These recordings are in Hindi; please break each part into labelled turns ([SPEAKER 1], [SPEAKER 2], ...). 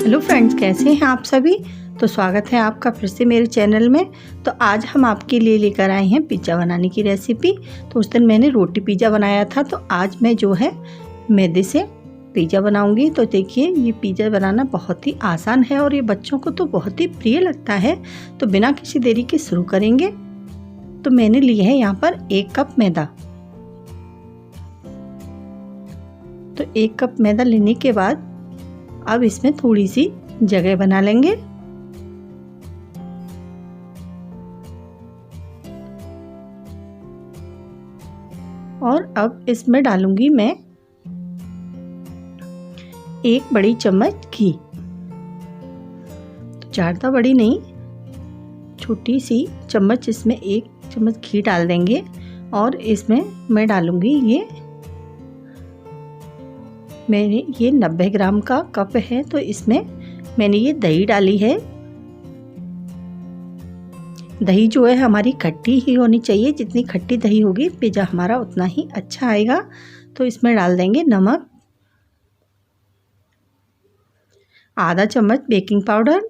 [SPEAKER 1] हेलो फ्रेंड्स, कैसे हैं आप सभी। तो स्वागत है आपका फिर से मेरे चैनल में। तो आज हम आपके लिए लेकर आए हैं पिज़्ज़ा बनाने की रेसिपी। तो उस दिन मैंने रोटी पिज़्ज़ा बनाया था, तो आज मैं जो है मैदे से पिज़्ज़ा बनाऊंगी। तो देखिए, ये पिज़्ज़ा बनाना बहुत ही आसान है और ये बच्चों को तो बहुत ही प्रिय लगता है। तो बिना किसी देरी के शुरू करेंगे। तो मैंने लिया है यहाँ पर 1 कप मैदा। तो 1 कप मैदा लेने के बाद अब इसमें थोड़ी सी जगह बना लेंगे। और अब इसमें डालूंगी मैं 1 बड़ी चम्मच घी। तो ज़्यादा बड़ी नहीं, छोटी सी चम्मच, इसमें 1 चम्मच घी डाल देंगे। और इसमें मैं डालूंगी मैंने ये 90 ग्राम का कप है, तो इसमें मैंने ये दही डाली है। दही जो है हमारी खट्टी ही होनी चाहिए, जितनी खट्टी दही होगी पिज़्ज़ा हमारा उतना ही अच्छा आएगा। तो इसमें डाल देंगे नमक, आधा चम्मच बेकिंग पाउडर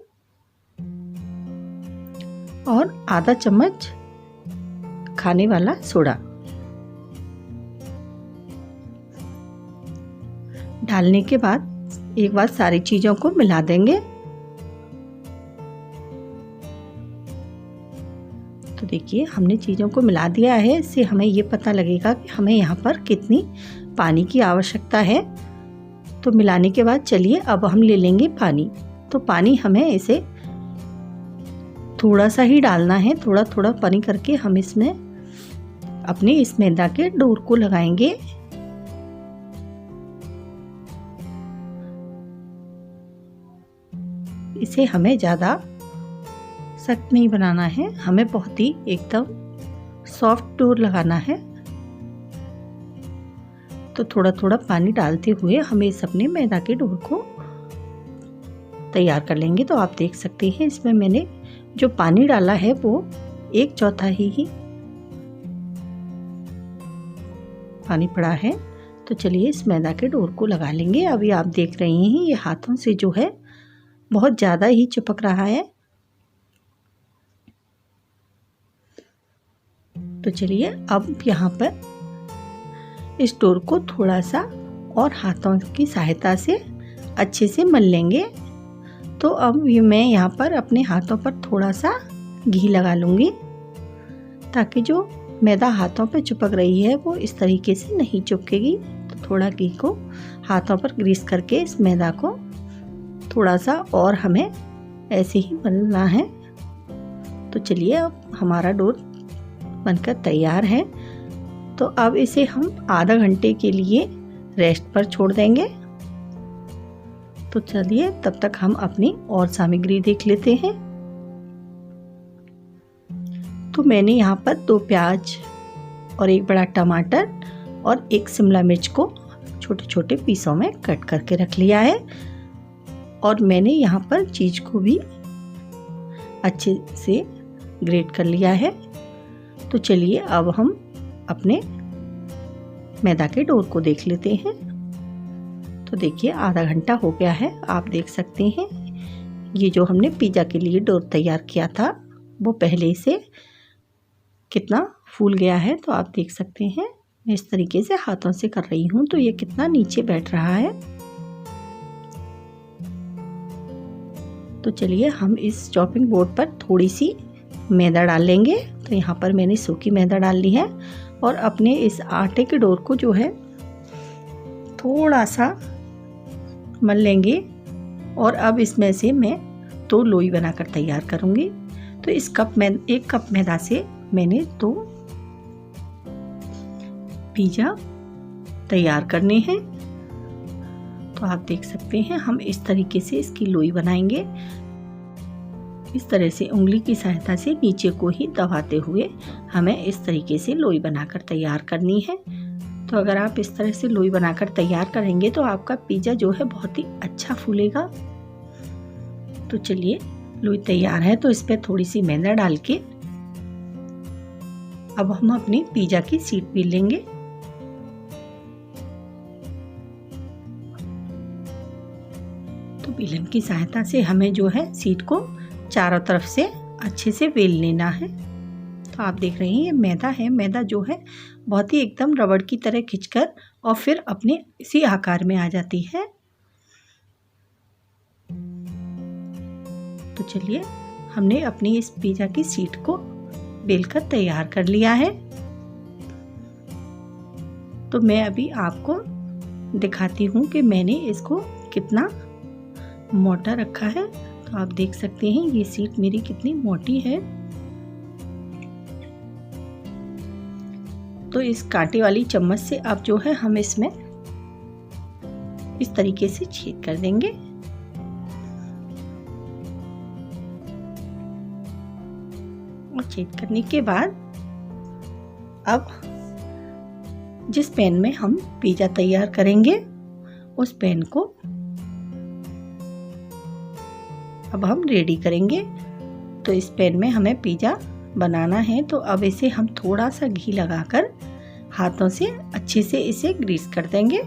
[SPEAKER 1] और आधा चम्मच खाने वाला सोडा। डालने के बाद एक बार सारी चीज़ों को मिला देंगे। तो देखिए, हमने चीज़ों को मिला दिया है। इससे हमें ये पता लगेगा कि हमें यहाँ पर कितनी पानी की आवश्यकता है। तो मिलाने के बाद चलिए अब हम ले लेंगे पानी। तो पानी हमें इसे थोड़ा सा ही डालना है, थोड़ा थोड़ा पानी करके हम इसमें अपने इस मैदा के डोर को लगाएंगे। इसे हमें ज़्यादा सख्त नहीं बनाना है, हमें बहुत ही एकदम सॉफ्ट डोर लगाना है। तो थोड़ा थोड़ा पानी डालते हुए हमें इस अपने मैदा के डोर को तैयार कर लेंगे। तो आप देख सकते हैं, इसमें मैंने जो पानी डाला है वो 1/4 ही पानी पड़ा है। तो चलिए इस मैदा के डोर को लगा लेंगे। अभी आप देख रहे हैं ये हाथों से जो है बहुत ज़्यादा ही चिपक रहा है। तो चलिए अब यहाँ पर इस डोर को थोड़ा सा और हाथों की सहायता से अच्छे से मल लेंगे। तो अब ये मैं यहाँ पर अपने हाथों पर थोड़ा सा घी लगा लूँगी, ताकि जो मैदा हाथों पर चिपक रही है वो इस तरीके से नहीं चिपकेगी। तो थोड़ा घी को हाथों पर ग्रीस करके इस मैदा को थोड़ा सा और हमें ऐसे ही मलना है। तो चलिए अब हमारा डोर बनकर तैयार है। तो अब इसे हम आधा घंटे के लिए रेस्ट पर छोड़ देंगे। तो चलिए तब तक हम अपनी और सामग्री देख लेते हैं। तो मैंने यहाँ पर 2 प्याज और 1 बड़ा टमाटर और 1 शिमला मिर्च को छोटे छोटे पीसों में कट करके रख लिया है। और मैंने यहाँ पर चीज़ को भी अच्छे से ग्रेट कर लिया है। तो चलिए अब हम अपने मैदा के डोर को देख लेते हैं। तो देखिए आधा घंटा हो गया है। आप देख सकते हैं ये जो हमने पिज़्ज़ा के लिए डोर तैयार किया था वो पहले से कितना फूल गया है। तो आप देख सकते हैं, मैं इस तरीके से हाथों से कर रही हूँ तो ये कितना नीचे बैठ रहा है। तो चलिए हम इस चॉपिंग बोर्ड पर थोड़ी सी मैदा डाल लेंगे। तो यहाँ पर मैंने सूखी मैदा डाल ली है और अपने इस आटे के डोर को जो है थोड़ा सा मल लेंगे। और अब इसमें से मैं 2 लोई बनाकर तैयार करूँगी। तो इस 1 कप मैदा से मैंने 2 पिज़्ज़ा तैयार करने हैं। तो आप देख सकते हैं हम इस तरीके से इसकी लोई बनाएंगे। इस तरह से उंगली की सहायता से नीचे को ही दबाते हुए हमें इस तरीके से लोई बनाकर तैयार करनी है। तो अगर आप इस तरह से लोई बनाकर तैयार करेंगे तो आपका पिज़्ज़ा जो है बहुत ही अच्छा फूलेगा। तो चलिए लोई तैयार है, तो इस पर थोड़ी सी मैदा डाल के अब हम अपनी पिज़्ज़ा की शीट बेल लेंगे। तो बेलन की सहायता से हमें जो है शीट को चारों तरफ से अच्छे से बेल लेना है। तो आप देख रहे हैं ये मैदा है, मैदा जो है बहुत ही एकदम रबड़ की तरह खिंचकर और फिर अपने इसी आकार में आ जाती है। तो चलिए हमने अपनी इस पिज़्ज़ा की शीट को बेलकर तैयार कर लिया है। तो मैं अभी आपको दिखाती हूँ कि मैंने इसको कितना मोटा रखा है। तो आप देख सकते हैं ये शीट मेरी कितनी मोटी है। तो इस कांटे वाली चम्मच से अब जो है हम इसमें इस तरीके से छेद कर देंगे। और छेद करने के बाद अब जिस पैन में हम पिज़्ज़ा तैयार करेंगे उस पैन को अब हम रेडी करेंगे। तो इस पैन में हमें पिज़्ज़ा बनाना है। तो अब इसे हम थोड़ा सा घी लगाकर हाथों से अच्छे से इसे ग्रीस कर देंगे।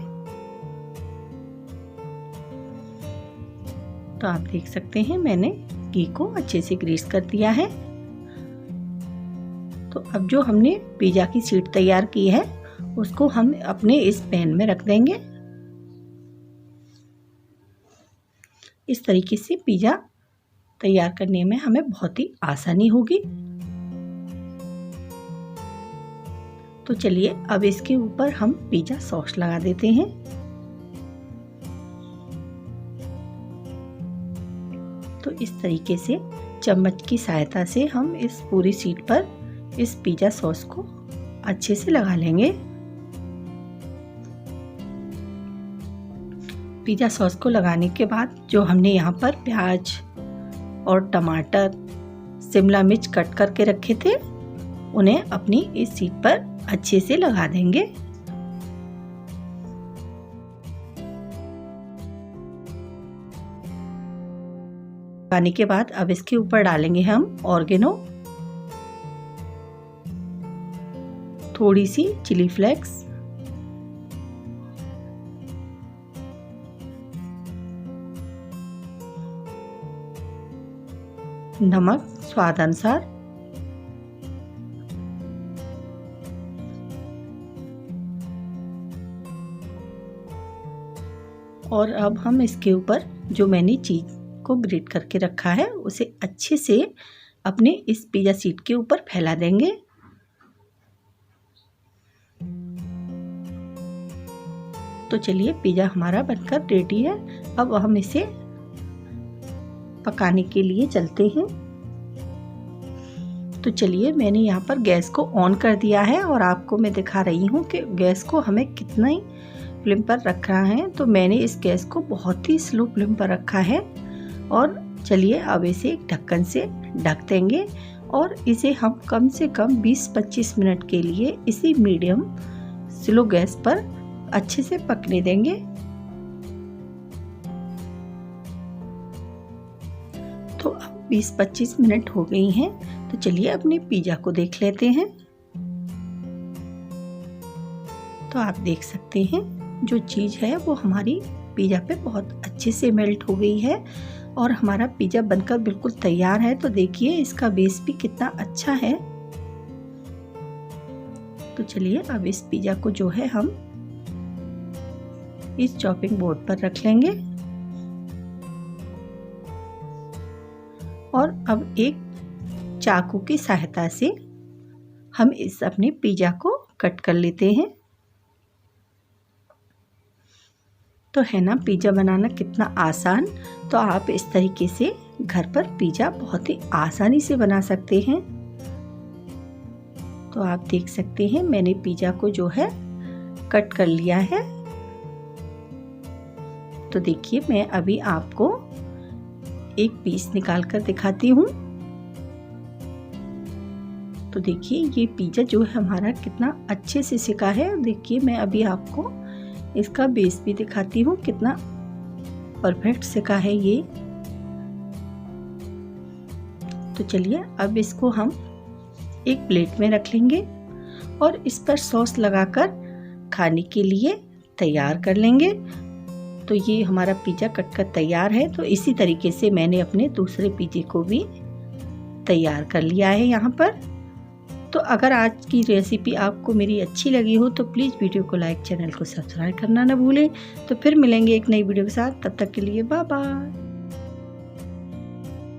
[SPEAKER 1] तो आप देख सकते हैं मैंने घी को अच्छे से ग्रीस कर दिया है। तो अब जो हमने पिज़्ज़ा की शीट तैयार की है उसको हम अपने इस पैन में रख देंगे। इस तरीके से पिज़्ज़ा तैयार करने में हमें बहुत ही आसानी होगी। तो चलिए अब इसके ऊपर हम पिज़्ज़ा सॉस लगा देते हैं। तो इस तरीके से चम्मच की सहायता से हम इस पूरी शीट पर इस पिज़्ज़ा सॉस को अच्छे से लगा लेंगे। पिज़्ज़ा सॉस को लगाने के बाद जो हमने यहाँ पर प्याज और टमाटर, शिमला मिर्च कट करके रखे थे उन्हें अपनी इस शीट पर अच्छे से लगा देंगे। लगाने के बाद अब इसके ऊपर डालेंगे हम ऑर्गेनो, थोड़ी सी चिली फ्लेक्स, नमक स्वाद अनुसार, और अब हम इसके ऊपर जो मैंने चीज़ को ग्रेट करके रखा है उसे अच्छे से अपने इस पिज़्ज़ा शीट के ऊपर फैला देंगे। तो चलिए पिज़्ज़ा हमारा बनकर रेडी है। अब हम इसे पकाने के लिए चलते हैं। तो चलिए मैंने यहाँ पर गैस को ऑन कर दिया है और आपको मैं दिखा रही हूँ कि गैस को हमें कितना ही फ्लेम पर रखना है। तो मैंने इस गैस को बहुत ही स्लो फ्लेम पर रखा है। और चलिए अब इसे एक ढक्कन से ढक देंगे और इसे हम कम से कम 20-25 मिनट के लिए इसी मीडियम स्लो गैस पर अच्छे से पकने देंगे। तो अब 20-25 मिनट हो गई हैं। तो चलिए अपने पिज़्ज़ा को देख लेते हैं। तो आप देख सकते हैं जो चीज़ है वो हमारी पिज़्ज़ा पे बहुत अच्छे से मेल्ट हो गई है और हमारा पिज़्ज़ा बनकर बिल्कुल तैयार है। तो देखिए इसका बेस भी कितना अच्छा है। तो चलिए अब इस पिज़्ज़ा को जो है हम इस चॉपिंग बोर्ड पर रख लेंगे और अब एक चाकू की सहायता से हम इस अपने पिज़्ज़ा को कट कर लेते हैं। तो है ना पिज़्ज़ा बनाना कितना आसान। तो आप इस तरीके से घर पर पिज़्ज़ा बहुत ही आसानी से बना सकते हैं। तो आप देख सकते हैं मैंने पिज़्ज़ा को जो है कट कर लिया है। तो देखिए मैं अभी आपको एक पीस निकाल कर दिखाती हूँ। तो देखिए ये पिज़्ज़ा जो है हमारा कितना अच्छे से सिका है। देखिए मैं अभी आपको इसका बेस भी दिखाती हूँ कितना परफेक्ट सिका है ये। तो चलिए अब इसको हम एक प्लेट में रख लेंगे और इस पर सॉस लगाकर खाने के लिए तैयार कर लेंगे। तो ये हमारा पिज़्ज़ा कटकर तैयार है। तो इसी तरीके से मैंने अपने दूसरे पिज़्ज़े को भी तैयार कर लिया है यहाँ पर। तो अगर आज की रेसिपी आपको मेरी अच्छी लगी हो तो प्लीज़ वीडियो को लाइक, चैनल को सब्सक्राइब करना ना भूलें। तो फिर मिलेंगे एक नई वीडियो के साथ, तब तक के लिए बाय बाय।